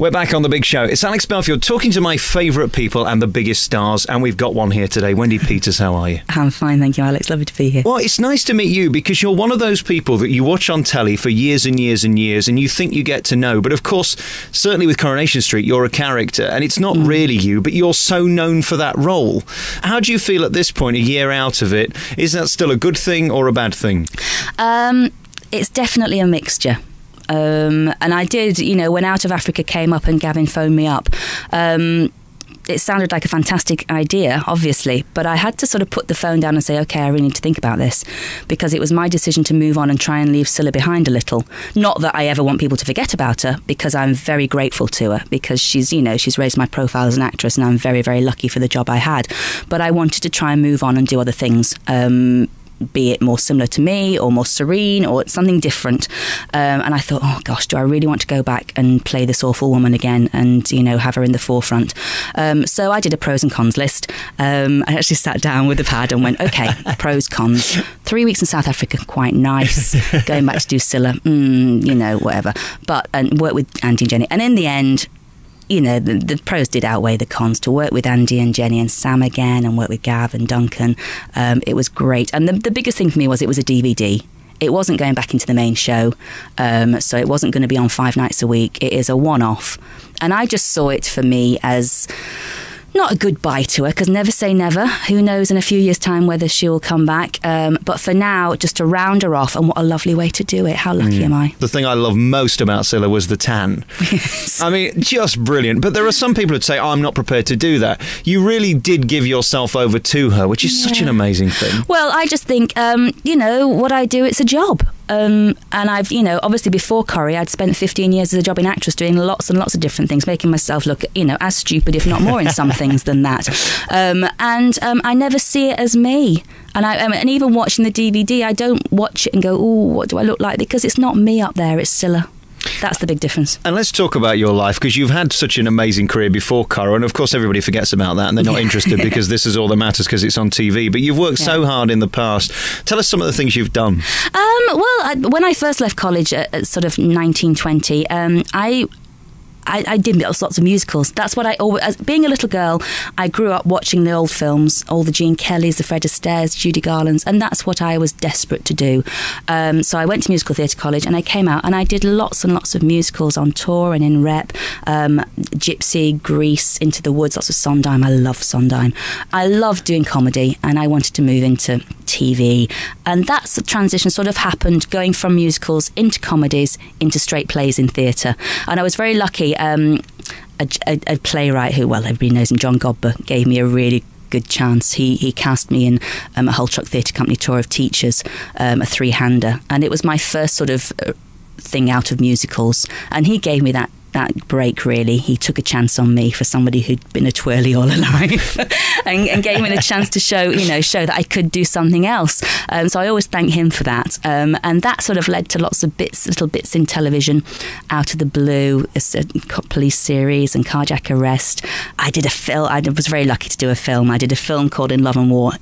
We're back on The Big Show. It's Alex Belfield talking to my favourite people and the biggest stars, and we've got one here today. Wendi Peters, how are you? I'm fine, thank you, Alex. Lovely to be here. Well, it's nice to meet you because you're one of those people that you watch on telly for years and years and years and you think you get to know. But of course, certainly with Coronation Street, you're a character and it's not really you, but you're so known for that role. How do you feel at this point, a year out of it? Is that still a good thing or a bad thing? It's definitely a mixture. And I did, when Out of Africa came up and Gavin phoned me up, it sounded like a fantastic idea, obviously, but I had to sort of put the phone down and say, OK, I really need to think about this, because it was my decision to move on and try and leave Cilla behind a little. Not that I ever want people to forget about her, because I'm very grateful to her, because she's raised my profile as an actress and I'm very, very lucky for the job I had. But I wanted to try and move on and do other things. Be it more similar to me or more serene or something different. And I thought, oh gosh, do I really want to go back and play this awful woman again and, have her in the forefront? So I did a pros and cons list. I actually sat down with a pad and went, okay, pros, cons. 3 weeks in South Africa, quite nice. Going back to do Cilla, whatever. And work with Andy and Jenny. And in the end, the pros did outweigh the cons. To work with Andy and Jenny and Sam again and work with Gav and Duncan, it was great. And the biggest thing for me was it was a DVD. It wasn't going back into the main show, so it wasn't going to be on 5 nights a week. It is a one-off. And I just saw it for me as not a goodbye to her, because never say never. Who knows in a few years' time whether she'll come back. But for now, just to round her off, and what a lovely way to do it. How lucky am I? The thing I love most about Cilla was the tan. Yes. I mean, just brilliant. But there are some people who'd say, I'm not prepared to do that. You really did give yourself over to her, which is such an amazing thing. Well, I just think, what I do, it's a job. And I've, obviously before Corrie, I'd spent 15 years as a jobbing actress doing lots and lots of different things, making myself look, as stupid, if not more in some things than that. I never see it as me. And even watching the DVD, I don't watch it and go, oh, what do I look like? Because it's not me up there, it's Cilla. That's the big difference. And let's talk about your life, because you've had such an amazing career before Cora, and of course everybody forgets about that and they're not interested because this is all that matters because it's on TV. But you've worked so hard in the past. Tell us some of the things you've done. When I first left college at sort of 19, 20, I did lots of musicals. That's what I always... As being a little girl, I grew up watching the old films, all the Gene Kellys, the Fred Astaire's, Judy Garland's, and that's what I was desperate to do. So I went to musical theatre college and I came out and I did lots and lots of musicals on tour and in rep. Gypsy, Grease, Into the Woods, lots of Sondheim. I love Sondheim. I love doing comedy and I wanted to move into TV. And that's the transition sort of happened, going from musicals into comedies, into straight plays in theatre. And I was very lucky. A playwright who, well, everybody knows him, John Godber, gave me a really good chance. He cast me in a Hull Truck Theatre Company tour of teachers, a three-hander, and it was my first sort of thing out of musicals, and he gave me that break, really. He took a chance on me for somebody who'd been a twirly all her life and gave me the chance to show that I could do something else. So I always thank him for that. And that sort of led to lots of little bits in television, Out of the Blue, a police series and Cardiac Arrest. I did a film. I was very lucky to do a film. I did a film called In Love and War.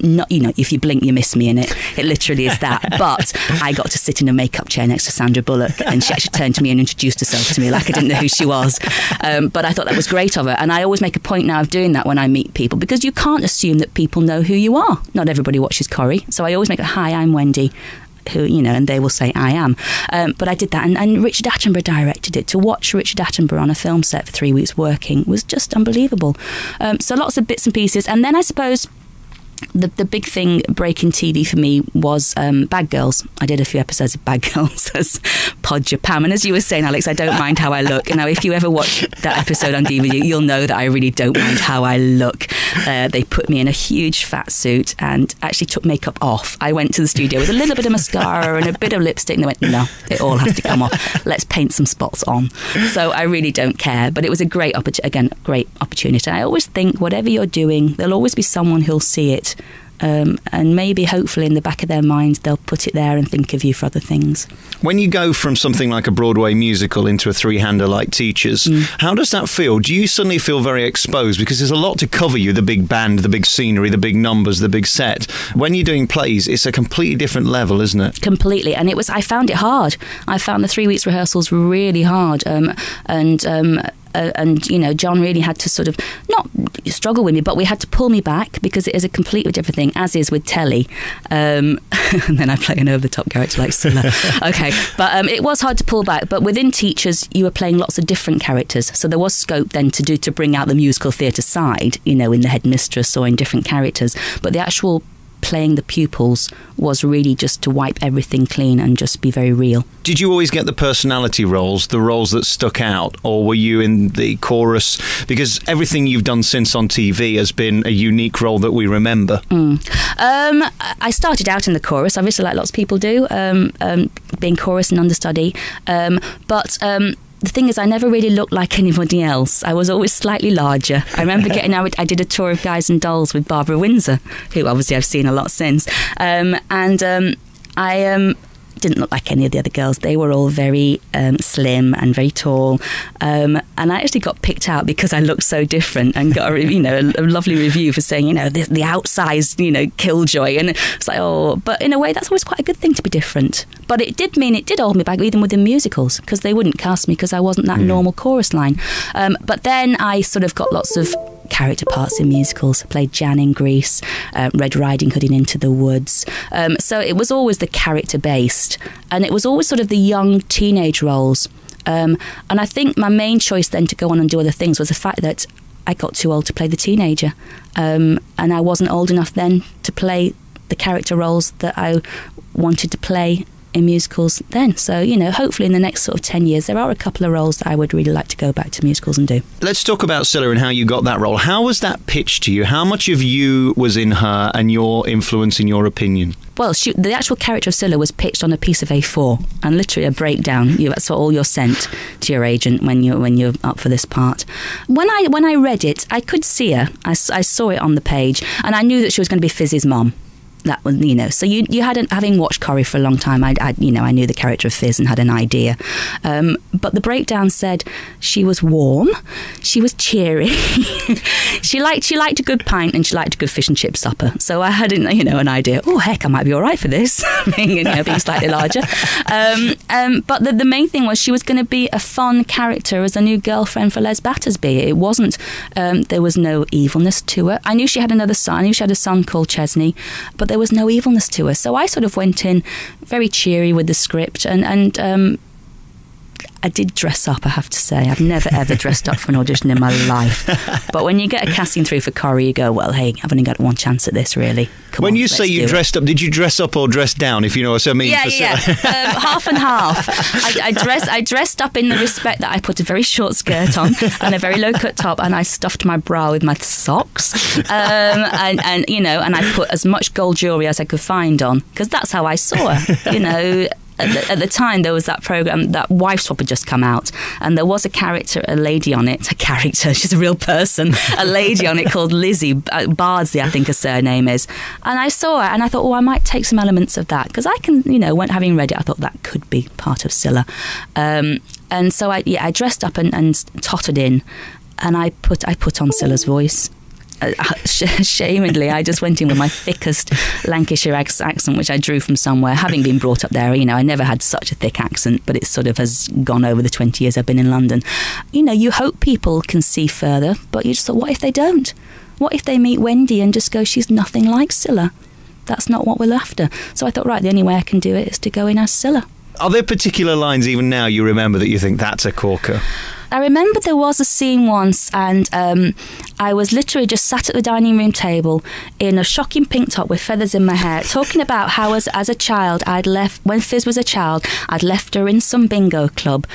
Not, if you blink, you miss me in it. It literally is that. But I got to sit in a makeup chair next to Sandra Bullock, and she actually turned to me and introduced herself to me like I didn't know who she was. But I thought that was great of her, and I always make a point now of doing that when I meet people, because you can't assume that people know who you are. Not everybody watches Corrie, so I always make hi, I'm Wendi. Who, and they will say I am. But I did that, and Richard Attenborough directed it. To watch Richard Attenborough on a film set for 3 weeks working was just unbelievable. So lots of bits and pieces, and then I suppose the big thing breaking TV for me was Bad Girls. I did a few episodes of Bad Girls as Podger Pam, and as you were saying, Alex, I don't mind how I look. Now, if you ever watch that episode on DVD, you'll know that I really don't mind how I look. They put me in a huge fat suit and actually took makeup off. I went to the studio with a little bit of mascara and a bit of lipstick, and they went, no, it all has to come off. Let's paint some spots on. So I really don't care, but it was a great opportunity. I always think whatever you're doing, there'll always be someone who'll see it and maybe, hopefully, in the back of their minds, they'll put it there and think of you for other things. When you go from something like a Broadway musical into a three-hander like Teachers, how does that feel? Do you suddenly feel very exposed? Because there's a lot to cover you, the big band, the big scenery, the big numbers, the big set. When you're doing plays, it's a completely different level, isn't it? Completely. And I found it hard. I found the 3 weeks rehearsals really hard. And you know, John really had to sort of not struggle with me, but we had to pull me back, because it is a completely different thing, as is with telly. And then I play an over-the-top character like Cilla. Okay, but it was hard to pull back. But within Teachers, you were playing lots of different characters, so there was scope then to bring out the musical theatre side, you know, in the headmistress or in different characters. But the actual playing the pupils was really just to wipe everything clean and just be very real. Did you always get the personality roles, the roles that stuck out, or were you in the chorus? Because everything you've done since on TV has been a unique role that we remember. I started out in the chorus, obviously, like lots of people do, being chorus and understudy, but the thing is, I never really looked like anybody else. I was always slightly larger. I remember I did a tour of Guys and Dolls with Barbara Windsor, who obviously I've seen a lot since. I didn't look like any of the other girls. They were all very slim and very tall. And I actually got picked out because I looked so different, and got a lovely review for saying, the outsized, killjoy. And it's like, oh, but in a way, that's always quite a good thing to be different. But it did hold me back, even within musicals, because they wouldn't cast me because I wasn't that normal chorus line. But then I sort of got lots of character parts in musicals. I played Jan in Grease, Red Riding Hood in Into the Woods. So it was always the character based, and it was always sort of the young teenage roles. And I think my main choice then to go on and do other things was the fact that I got too old to play the teenager, and I wasn't old enough then to play the character roles that I wanted to play in musicals then. So, hopefully in the next sort of 10 years, there are a couple of roles that I would really like to go back to musicals and do. Let's talk about Cilla and how you got that role. How was that pitched to you? How much of you was in her and your influence in your opinion? Well, the actual character of Cilla was pitched on a piece of A4, and literally a breakdown. That's all you're sent to your agent when you're up for this part. When I read it, I could see her. I saw it on the page, and I knew that she was going to be Fizz's mom. That was, so you hadn't, having watched Corrie for a long time, I knew the character of Fizz and had an idea. But the breakdown said she was warm, she was cheery, she liked a good pint, and she liked a good fish and chip supper. So I had, an idea. Oh heck, I might be all right for this, being slightly larger. But the main thing was she was going to be a fun character as a new girlfriend for Les Battersby. It wasn't. There was no evilness to her. I knew she had another son. I knew she had a son called Chesney, but there was no evilness to her. So I sort of went in very cheery with the script, and I did dress up, I have to say. I've never ever dressed up for an audition in my life. But when you get a casting through for Corrie, you go, well, hey, I've only got one chance at this, really. When you say you dressed up, did you dress up or dress down, if you know what I mean? Yeah. Half and half. I dressed up in the respect that I put a very short skirt on and a very low-cut top, and I stuffed my bra with my socks. And I put as much gold jewellery as I could find on, because that's how I saw her, At the time, there was that programme, that Wife Swap had just come out, and there was a lady on it, she's a real person, a lady on it called Lizzie, Bardsley, I think her surname is. And I saw her, and I thought, I might take some elements of that, because I can, having read it, I thought that could be part of Cilla. And so I dressed up and tottered in, and I put on Cilla's voice. Shamedly, I just went in with my thickest Lancashire accent, which I drew from somewhere, having been brought up there. I never had such a thick accent, but it sort of has gone over the 20 years I've been in London. You hope people can see further, but you just thought, what if they don't? What if they meet Wendi and just go, she's nothing like Cilla? That's not what we're after. So I thought, right, the only way I can do it is to go in as Cilla. Are there particular lines even now you remember that you think that's a corker? I remember there was a scene once, and I was literally just sat at the dining room table in a shocking pink top with feathers in my hair, talking about how as a child when Fizz was a child, I'd left her in some bingo club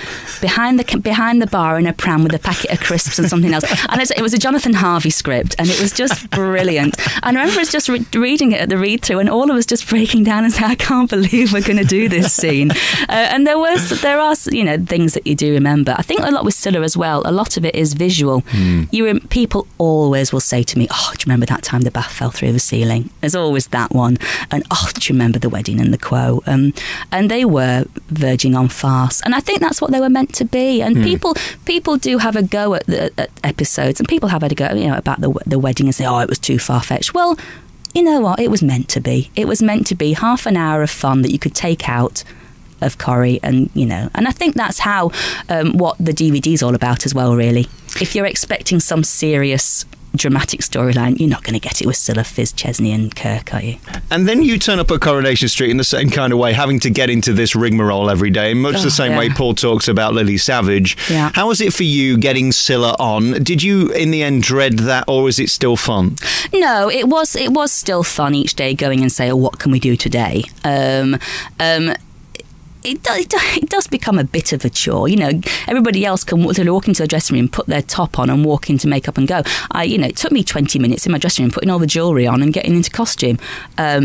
behind the bar in a pram with a packet of crisps and something else. And it was a Jonathan Harvey script, and it was just brilliant. And I remember us just reading it at the read-through, and all of us just breaking down and saying, I can't believe we're going to do this scene. And there are things that you do remember. I think a lot with Cilla as well, a lot of it is visual. People always will say to me, "Oh, do you remember that time the bath fell through the ceiling?" There's always that one. And, "Oh, do you remember the wedding and the quo?" And they were verging on farce. And I think that's what they were meant to be. And people do have a go at episodes, and people have had a go, about the wedding and say, "Oh, it was too far-fetched." Well, you know what? It was meant to be. It was meant to be half an hour of fun that you could take out of Corrie, and I think that's how what the DVD's all about as well, really. If you're expecting some serious dramatic storyline, you're not going to get it with Cilla, Fizz, Chesney and Kirk, are you? And then you turn up at Coronation Street in the same kind of way, having to get into this rigmarole every day, in much the same way Paul talks about Lily Savage. Yeah. How was it for you getting Cilla on? Did you in the end dread that, or was it still fun? No, it was still fun each day going and say, "Oh, what can we do today?" It does become a bit of a chore. Everybody else can walk into the dressing room, put their top on and walk into makeup and go. It took me 20 minutes in my dressing room putting all the jewellery on and getting into costume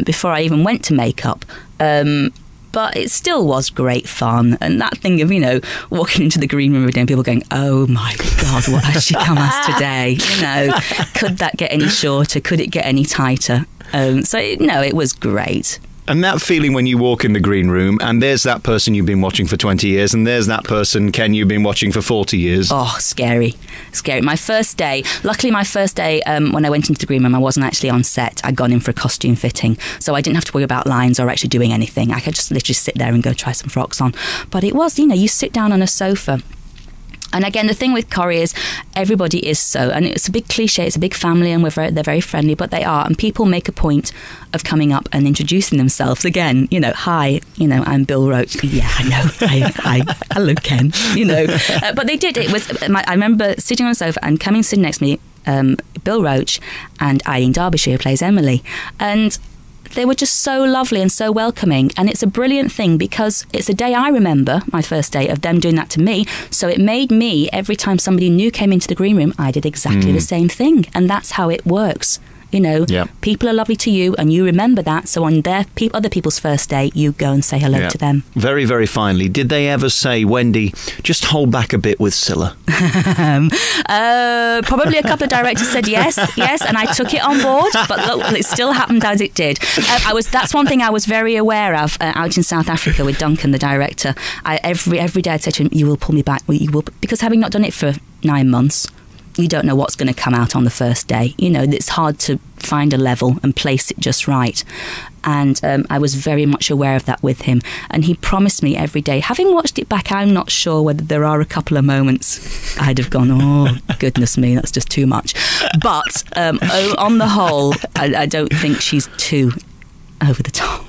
before I even went to makeup. But it still was great fun. And that thing of, walking into the green room every day and people going, "Oh my God, what has she come as today?" Could that get any shorter? Could it get any tighter? It was great. And that feeling when you walk in the green room and there's that person you've been watching for 20 years and there's that person, Ken, you've been watching for 40 years. Oh, scary. My first day, luckily when I went into the green room, I wasn't actually on set. I'd gone in for a costume fitting. So I didn't have to worry about lines or actually doing anything. I could just literally sit there and go try some frocks on. But it was, you sit down on a sofa. And again, the thing with Corrie is everybody is so, and it's a big cliche, it's a big family and they're very friendly, but they are. And people make a point of coming up and introducing themselves again. "Hi, I'm Bill Roach." "Yeah, I know. Hi, hello, Ken." But they did. I remember sitting on the sofa and sitting next to me, Bill Roach and Eileen Derbyshire, who plays Emily. And they were just so lovely and so welcoming, and it's a brilliant thing because it's a day I remember, my first day, of them doing that to me. So it made me, every time somebody new came into the green room, I did exactly the same thing, and that's how it works. People are lovely to you and you remember that, so on other people's first day you go and say hello to them. Very, very finely, did they ever say, "Wendy, just hold back a bit with Cilla"? Probably a couple of directors said yes, and I took it on board, but look, it still happened as it did. That's one thing I was very aware of out in South Africa with Duncan, the director. Every day I'd say to him, "You will pull me back, you will," because having not done it for 9 months, you don't know what's going to come out on the first day. It's hard to find a level and place it just right. And I was very much aware of that with him. And he promised me every day. Having watched it back, I'm not sure whether there are a couple of moments I'd have gone, "Oh, goodness me, that's just too much." But on the whole, I don't think she's too over the top.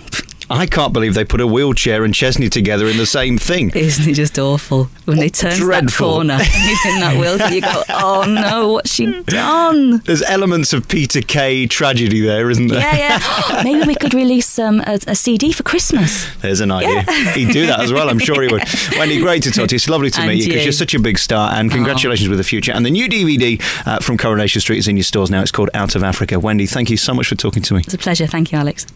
I can't believe they put a wheelchair and Chesney together in the same thing. Isn't it just awful? When they turn that corner and he's in that wheelchair, you go, "Oh no, what's she done?" There's elements of Peter Kay tragedy there, isn't there? Yeah. Maybe we could release a CD for Christmas. There's an idea. Yeah. He'd do that as well, I'm sure he would. Wendy, great to talk to you. It's lovely to meet you because you're such a big star, and congratulations with the future. And the new DVD from Coronation Street is in your stores now. It's called Out of Africa. Wendy, thank you so much for talking to me. It's a pleasure. Thank you, Alex.